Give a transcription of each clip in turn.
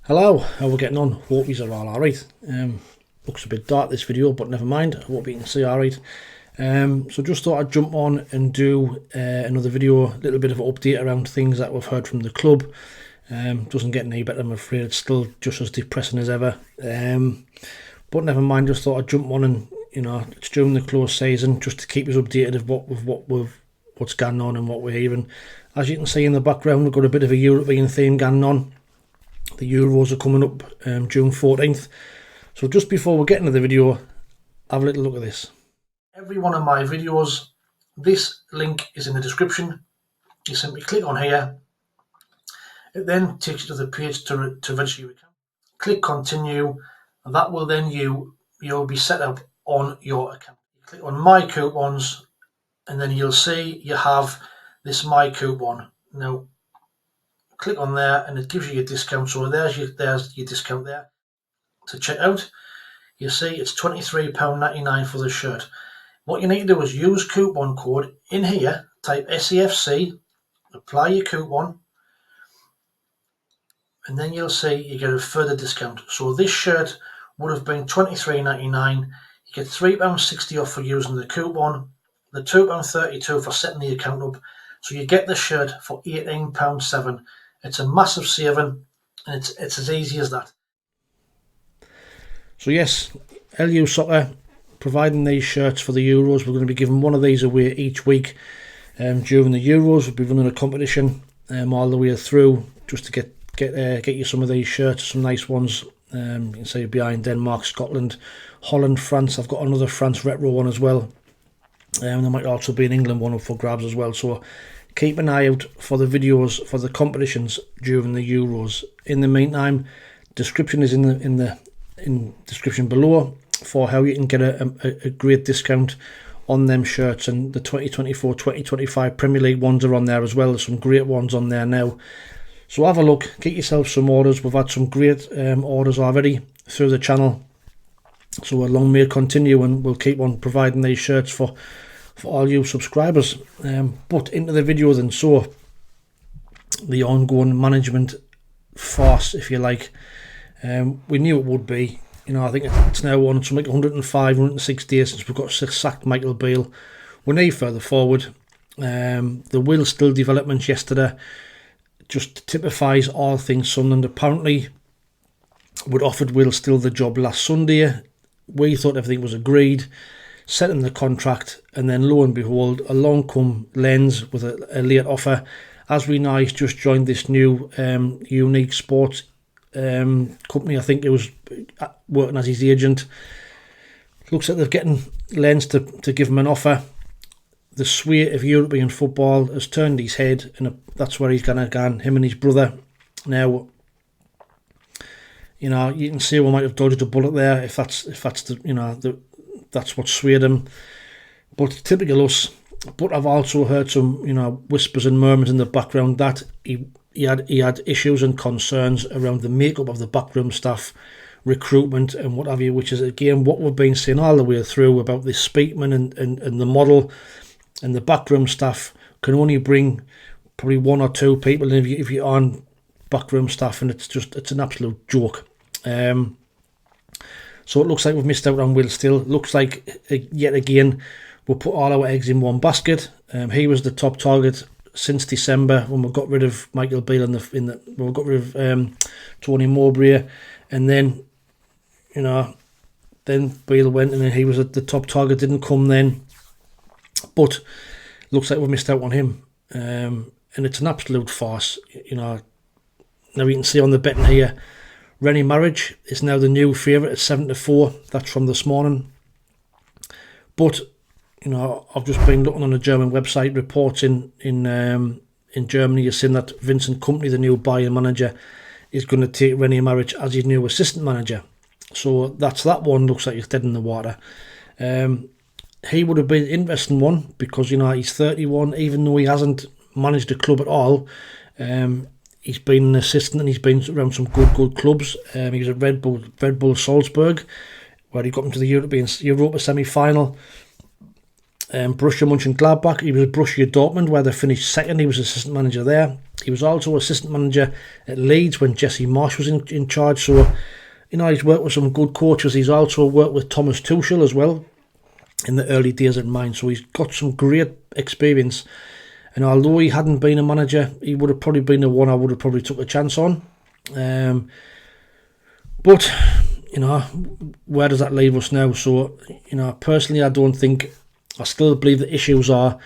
Hello, how we getting on? Hope you're all alright. Looks a bit dark this video, but never mind. I hope you can see alright. So just thought I'd jump on and do another video, a little bit of an update around things that we've heard from the club. Doesn't get any better, I'm afraid. It's still just as depressing as ever. But never mind, just thought I'd jump on and, it's during the close season, just to keep us updated of what's going on and what we're hearing. As you can see in the background, we've got a bit of a European theme going on. The Euros are coming up June 14th. So just before we get into the video, have a little look at this. Every one of my videos, this link is in the description. You simply click on here. It then takes you to the page to register your account. Click continue, and that will then you'll be set up on your account. Click on my coupons, and then you'll see you have this my coupon. Now click on there and it gives you your discount. So there's your discount there. To check out, you see it's £23.99 for the shirt. What you need to do is use coupon code in here, type SAFC, apply your coupon, and then you'll see you get a further discount. So this shirt would have been £23.99. You get £3.60 off for using the coupon, the £2.32 for setting the account up. So you get the shirt for £18.07. It's a massive saving, and it's as easy as that. So yes, LU Soccer providing these shirts for the Euros. We're going to be giving one of these away each week during the Euros. We'll be running a competition all the way through just to get you some of these shirts, some nice ones. You can see behind Denmark, Scotland, Holland, France. I've got another France retro one as well. There might also be an England one up for grabs as well. So keep an eye out for the videos for the competitions during the Euros. In the meantime, description is in the description below for how you can get a great discount on them shirts, and the 2024-2025 Premier League ones are on there as well. There's some great ones on there now. So have a look, get yourself some orders. We've had some great orders already through the channel. So long may it continue, and we'll keep on providing these shirts for all you subscribers. But into the video then. So the ongoing management farce, if you like, we knew it would be. I think it's now on something like 105, 106 days since we've got sacked Michael Beale. We need further forward. The Will Still developments yesterday just typifies all things Sunderland. Apparently we'd offered Will Still the job last Sunday. We thought everything was agreed, set in the contract, and then lo and behold, along come Lens with a late offer. As we know, he's just joined this new Unique Sports company. I think it was working as his agent. Looks like they're getting Lens to give him an offer. The sway of European football has turned his head, and that's where he's going to go, him and his brother. Now, you can see we might have dodged a bullet there if that's that's what swayed him. But typical us. But I've also heard some whispers and murmurs in the background that he had issues and concerns around the makeup of the backroom staff, recruitment and what have you, which is again what we've been saying all the way through about this Speakman and the model, and the backroom staff can only bring probably one or two people in if you're on backroom staff, and it's an absolute joke. So it looks like we've missed out on Will Still. Looks like yet again we'll put all our eggs in one basket. He was the top target since December when we got rid of Michael Beale we got rid of Tony Mowbray, and then then Beale went, and then he was at the top target, didn't come then. But looks like we've missed out on him, and it's an absolute farce. Now you can see on the betting here, Rennie Marriage is now the new favourite at 7-4. That's from this morning. But I've just been looking on a German website. Reports in Germany are saying that Vincent Kompany, the new Bayern manager, is going to take Rennie Marriage as his new assistant manager. So that one looks like he's dead in the water. He would have been an interesting one because he's 31, even though he hasn't managed a club at all. He's been an assistant and he's been around some good clubs. He was at Red Bull Salzburg, where he got into the Europa semi-final. Borussia Mönchengladbach, he was at Borussia Dortmund, where they finished second. He was assistant manager there. He was also assistant manager at Leeds when Jesse Marsh was in charge. So, he's worked with some good coaches. He's also worked with Thomas Tuchel as well in the early days at Mainz. So he's got some great experience. And although he hadn't been a manager, he would have probably been the one I would have probably took a chance on. But, where does that leave us now? So, personally, I still believe the issues are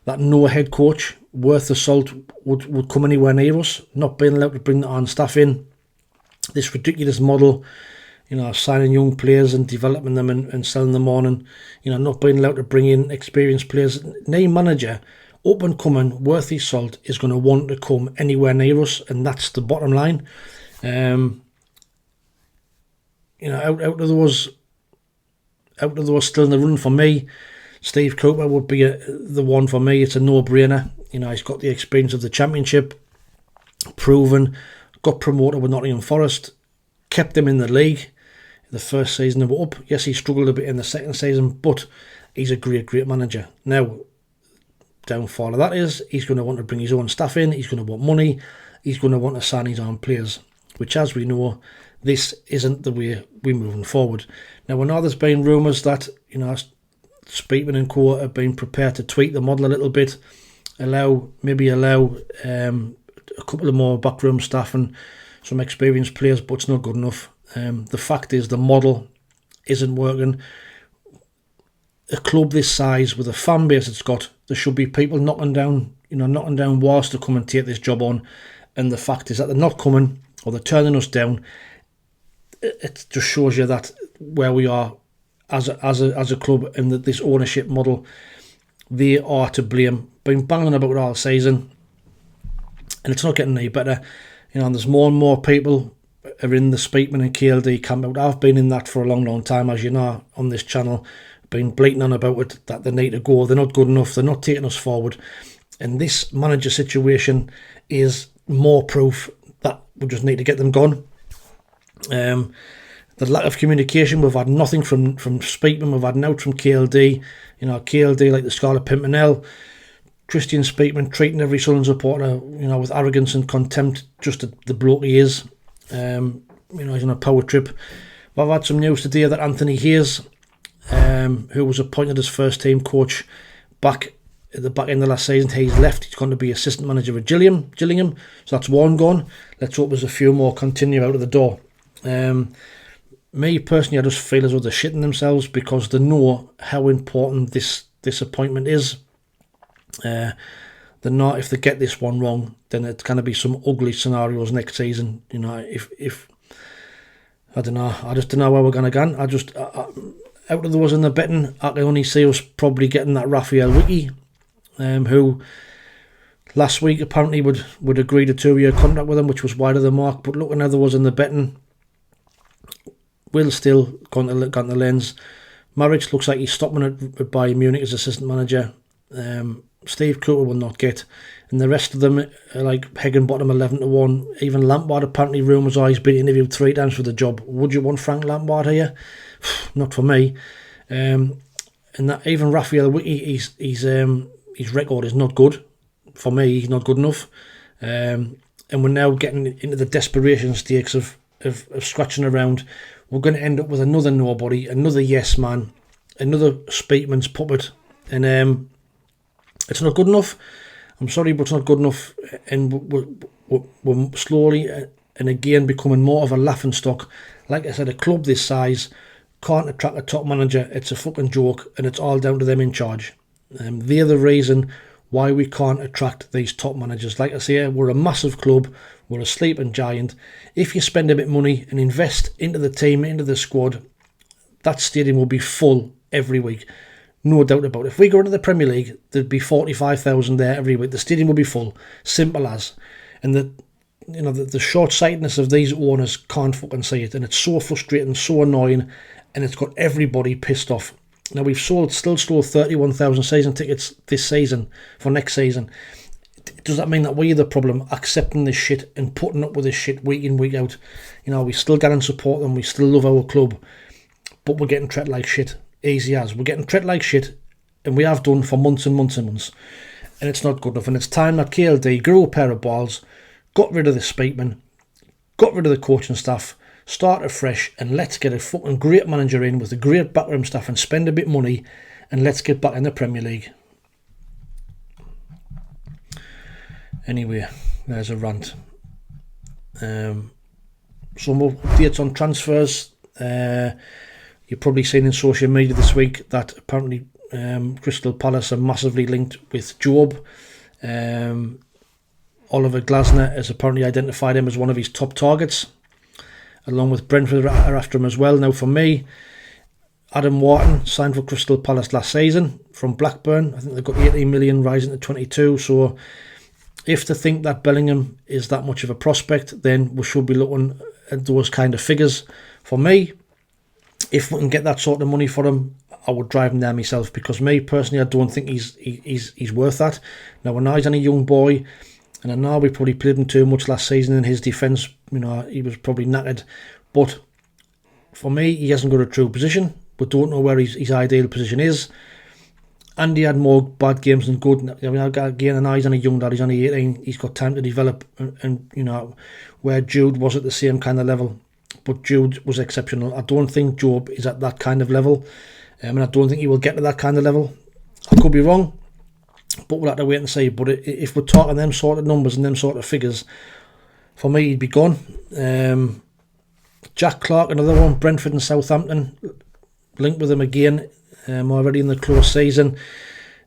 that no head coach worth the salt would come anywhere near us, not being allowed to bring on staff in. This ridiculous model, signing young players and developing them and selling them on, and, not being allowed to bring in experienced players. No manager, up and coming, worth his salt, is going to want to come anywhere near us, and that's the bottom line. Out of those still in the running for me, Steve Cooper would be the one for me. It's a no-brainer. He's got the experience of the Championship, proven, got promoted with Nottingham Forest, kept them in the league the first season they were up. Yes, he struggled a bit in the second season, but he's a great manager. Now, downfall of that is he's going to want to bring his own staff in, he's going to want money, he's going to want to sign his own players, which, as we know, this isn't the way we're moving forward. Now, we know there's been rumours that, Speakman and Co have been prepared to tweak the model a little bit, allow a couple of more backroom staff and some experienced players, but it's not good enough. The fact is the model isn't working. A club this size with a fan base it's got, there should be people knocking down walls to come and take this job on, and the fact is that they're not coming, or they're turning us down. It just shows you that where we are as a club, and that this ownership model, they are to blame. Been banging about it all season, and it's not getting any better. And there's more and more people are in the Speakman and KLD camp out. I've been in that for a long time, as you know, on this channel. Been bleating on about it, that they need to go. They're not good enough. They're not taking us forward. And this manager situation is more proof that we just need to get them gone. The lack of communication, we've had nothing from Speakman, we've had nothing from KLD. KLD like the Scarlet Pimpernel. Christian Speakman treating every Sunderland supporter, with arrogance and contempt, just the bloke he is. He's on a power trip. But I've had some news today that Anthony Hayes, who was appointed as first team coach back at the back end of last season, he's left. He's going to be assistant manager at Gillingham. So that's one gone. Let's hope there's a few more continue out of the door. Me personally, I just feel as though they're shitting themselves, because they know how important this appointment is. They're not. If they get this one wrong, then it's going to be some ugly scenarios next season. If I don't know, I just don't know where we're going to go. Out of those in the betting, I can only see us probably getting that Raphael Wiki, who last week apparently would agree to 2-year contract with him, which was wide of the mark. But looking at the others in the betting, Will still gone to the lens. Marriage looks like he's stopping at Bayern Munich as assistant manager. Steve Cooper will not get, and the rest of them are like Higginbottom 11-1. Even Lampard, apparently rumours are he's been interviewed 3 times for the job. Would you want Frank Lampard here? Not for me. And that even Raphael Wiki, his record is not good for me. He's not good enough. And we're now getting into the desperation stakes of scratching around. We're going to end up with another nobody, another yes man, another Speakman's puppet, and it's not good enough. I'm sorry, but it's not good enough, and we're slowly and again becoming more of a laughingstock. Like I said, a club this size can't attract a top manager. It's a fucking joke, and it's all down to them in charge. They're the reason why we can't attract these top managers. Like I say, we're a massive club. We're a sleeping giant. If you spend a bit of money and invest into the team, into the squad, that stadium will be full every week. No doubt about it. If we go into the Premier League, there'd be 45,000 there every week. The stadium will be full. Simple as. And the short-sightedness of these owners can't fucking see it. And it's so frustrating, so annoying, and it's got everybody pissed off. Now, we've still sold 31,000 season tickets this season for next season. Does that mean that we're the problem, accepting this shit and putting up with this shit week in, week out? We still get and support them, we still love our club, but we're getting treated like shit. Easy as. We're getting treated like shit, and we have done for months and months and months. and it's not good enough. And it's time that KLD grew a pair of balls, got rid of the Speakman, got rid of the coaching staff, start afresh, and let's get a fucking great manager in with a great backroom staff and spend a bit of money, and let's get back in the Premier League. Anyway, there's a rant. Some more updates on transfers. You've probably seen in social media this week that apparently Crystal Palace are massively linked with Job. Oliver Glasner has apparently identified him as one of his top targets, along with Brentford are after him as well. Now for me, Adam Wharton signed for Crystal Palace last season from Blackburn. I think they've got 18 million rising to 22. So if they think that Bellingham is that much of a prospect, then we should be looking at those kind of figures. For me, if we can get that sort of money for him, I would drive him there myself, because me personally, I don't think he's worth that. Now, when he's only a young boy, and I know we probably played him too much last season in his defence, he was probably knackered. But for me, he hasn't got a true position. We don't know where his ideal position is. Andy had more bad games than good. Again, and he's only a young lad, he's only 18, he's got time to develop, and where Jude was at the same kind of level. But Jude was exceptional. I don't think Job is at that kind of level, and I don't think he will get to that kind of level. I could be wrong, but we'll have to wait and see. But if we're talking them sort of numbers and them sort of figures, for me, he'd be gone. Jack Clark, another one, Brentford and Southampton, linked with him again, already in the close season.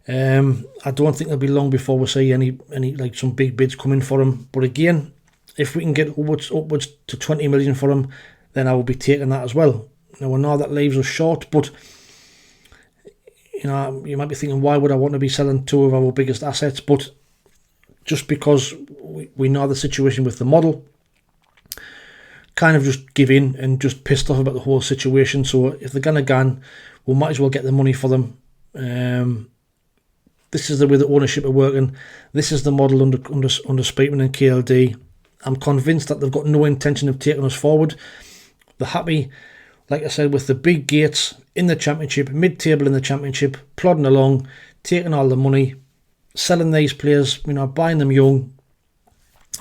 I don't think it'll be long before we see any like some big bids coming for him. But again, if we can get upwards to 20 million for him, then I will be taking that as well. Now, I know that leaves us short, but you might be thinking, why would I want to be selling two of our biggest assets? But just because we know the situation with the model, kind of just give in and just pissed off about the whole situation. So if they're going to gun, we might as well get the money for them. This is the way the ownership are working. This is the model under Speakman and KLD. I'm convinced that they've got no intention of taking us forward. They're happy, like I said, with the big gates in the Championship, mid-table in the Championship, plodding along, taking all the money, selling these players, buying them young,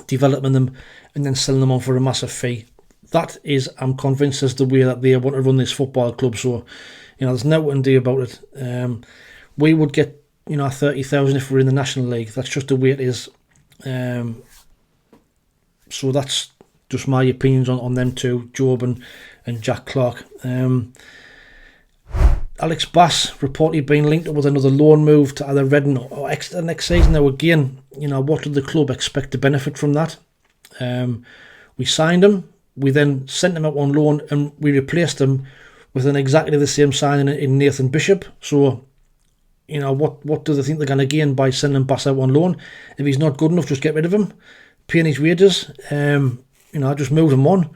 developing them, and then selling them on for a massive fee. That is, I'm convinced, is the way that they want to run this football club. So, there's nothing to do about it. We would get, 30,000 if we're in the National League. That's just the way it is. So that's just my opinions on them two, Job and Jack Clark. Alex Bass reportedly being linked up with another loan move to either Reading or Exeter next season. Now again, what did the club expect to benefit from that? We signed him, we then sent him out on loan, and we replaced him with an exactly the same signing in Nathan Bishop. So, what do they think they're going to gain by sending Bass out on loan? If he's not good enough, just get rid of him, paying his wages. Just move him on.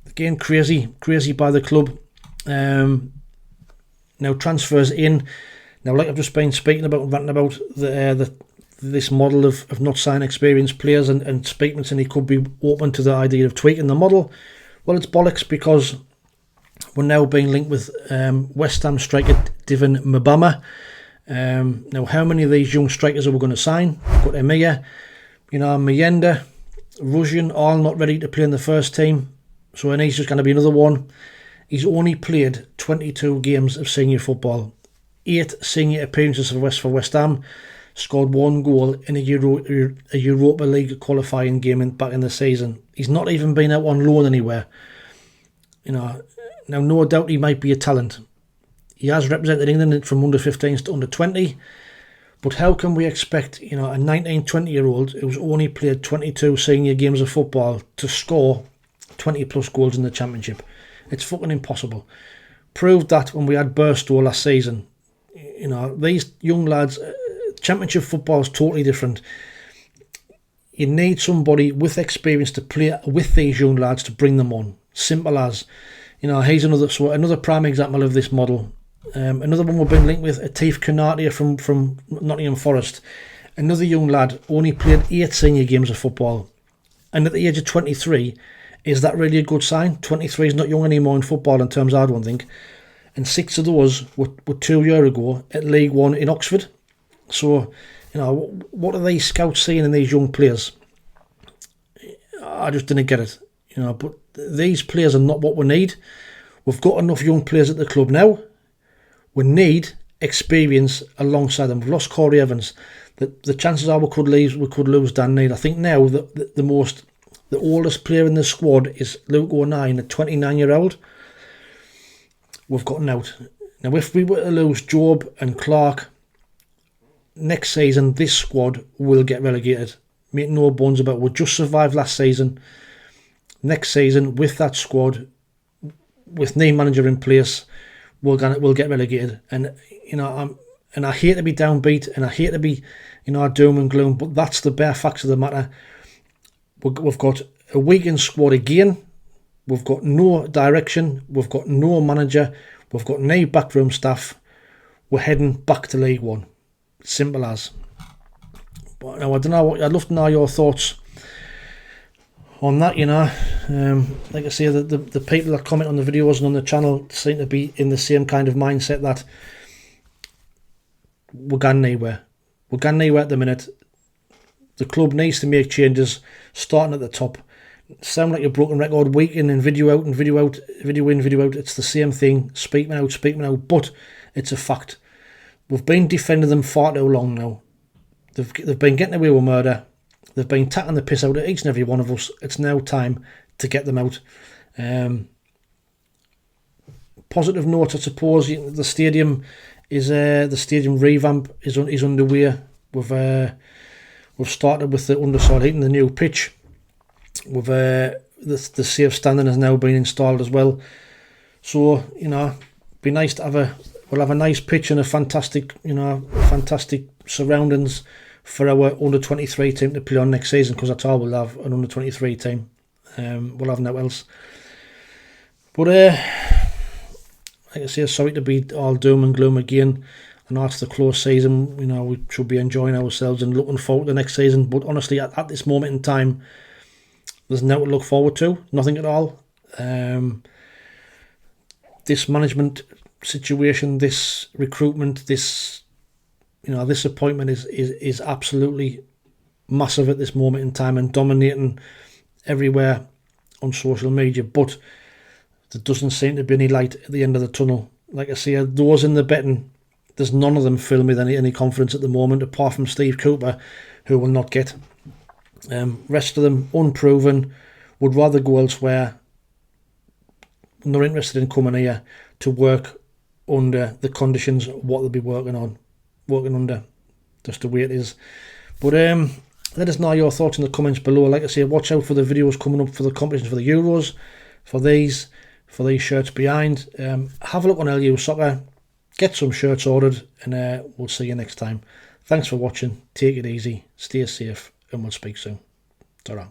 Again, crazy by the club. Now transfers in. Now, like I've just been speaking about and ranting about this model of not signing experienced players, and Speakman saying he could be open to the idea of tweaking the model. Well, it's bollocks, because we're now being linked with West Ham striker Divin Mbama. Now, how many of these young strikers are we going to sign? We've got Emiya, Mayenda, Russian, all not ready to play in the first team. So, and he's just going to be another one. He's only played 22 games of senior football, 8 senior appearances for West Ham, scored 1 goal in a Europa League qualifying game back in the season. He's not even been out on loan anywhere. Now, no doubt he might be a talent. He has represented England from under 15s to under 20. But how can we expect, a 19, 20-year-old who's only played 22 senior games of football to score 20 plus goals in the Championship? It's fucking impossible. Proved that when we had Burstow last season. These young lads, Championship football is totally different. You need somebody with experience to play with these young lads to bring them on. Simple as. He's another prime example of this model. Another one we've been linked with, Atif Konaté from Nottingham Forest. Another young lad, only played 8 senior games of football. And at the age of 23, is that really a good sign? 23 is not young anymore in football in terms, I don't think. And 6 of those were 2 years ago at League One in Oxford. So, you know, what are these scouts seeing in these young players? I just didn't get it, you know. But these players are not what we need. We've got enough young players at the club now. We need experience alongside them. We've lost Corey Evans. The chances are we could lose Dan Need. I think now the oldest player in the squad is Luke O'Nien, a 29-year-old. We've gotten out. Now, if we were to lose Job and Clark next season, this squad will get relegated. Make no bones about it. We just survived last season. Next season, with that squad, with new manager in place, we'll get relegated. And you know, I hate to be downbeat, and I hate to be, you know, doom and gloom, but that's the bare facts of the matter. We've got a weakened squad again. We've got no direction. We've got no manager. We've got no backroom staff. We're heading back to League One. Simple as. But now, I don't know. I'd love to know your thoughts on that. You know, like I say, the people that comment on the videos and on the channel seem to be in the same kind of mindset that we're going nowhere. We're going nowhere at the minute. The club needs to make changes, starting at the top. Sound like a broken record, week in and video out and video out, video in, video out. It's the same thing. Speak me out. But it's a fact. We've been defending them far too long now. They've been getting away with murder. They've been taking the piss out of each and every one of us. It's now time to get them out. Positive note, I suppose. The stadium revamp is underway. We've started with the underside heating, the new pitch. The safe standing has now been installed as well. So, you know, be nice to we'll have a nice pitch and a fantastic surroundings for our under-23 team to play on next season, because that's all we'll have, an under-23 team. We'll have no else. But like I say, sorry to be all doom and gloom again. I know it's the close season. You know, we should be enjoying ourselves and looking forward to the next season. But honestly, at this moment in time, there's nothing to look forward to. Nothing at all. This management situation, this recruitment, this appointment is absolutely massive at this moment in time and dominating everywhere on social media. But there doesn't seem to be any light at the end of the tunnel. Like I say, those in the betting, there's none of them fill me with any confidence at the moment, apart from Steve Cooper, who will not get. Rest of them unproven, would rather go elsewhere, not interested in coming here to work under the conditions what they'll be working under. Just the way it is. But let us know your thoughts in the comments below. Like I say, watch out for the videos coming up for the competition for the Euros, for these shirts behind. Have a look on LU Soccer, get some shirts ordered, and we'll see you next time. Thanks for watching. Take it easy, stay safe, and we'll speak soon. Ta-ra.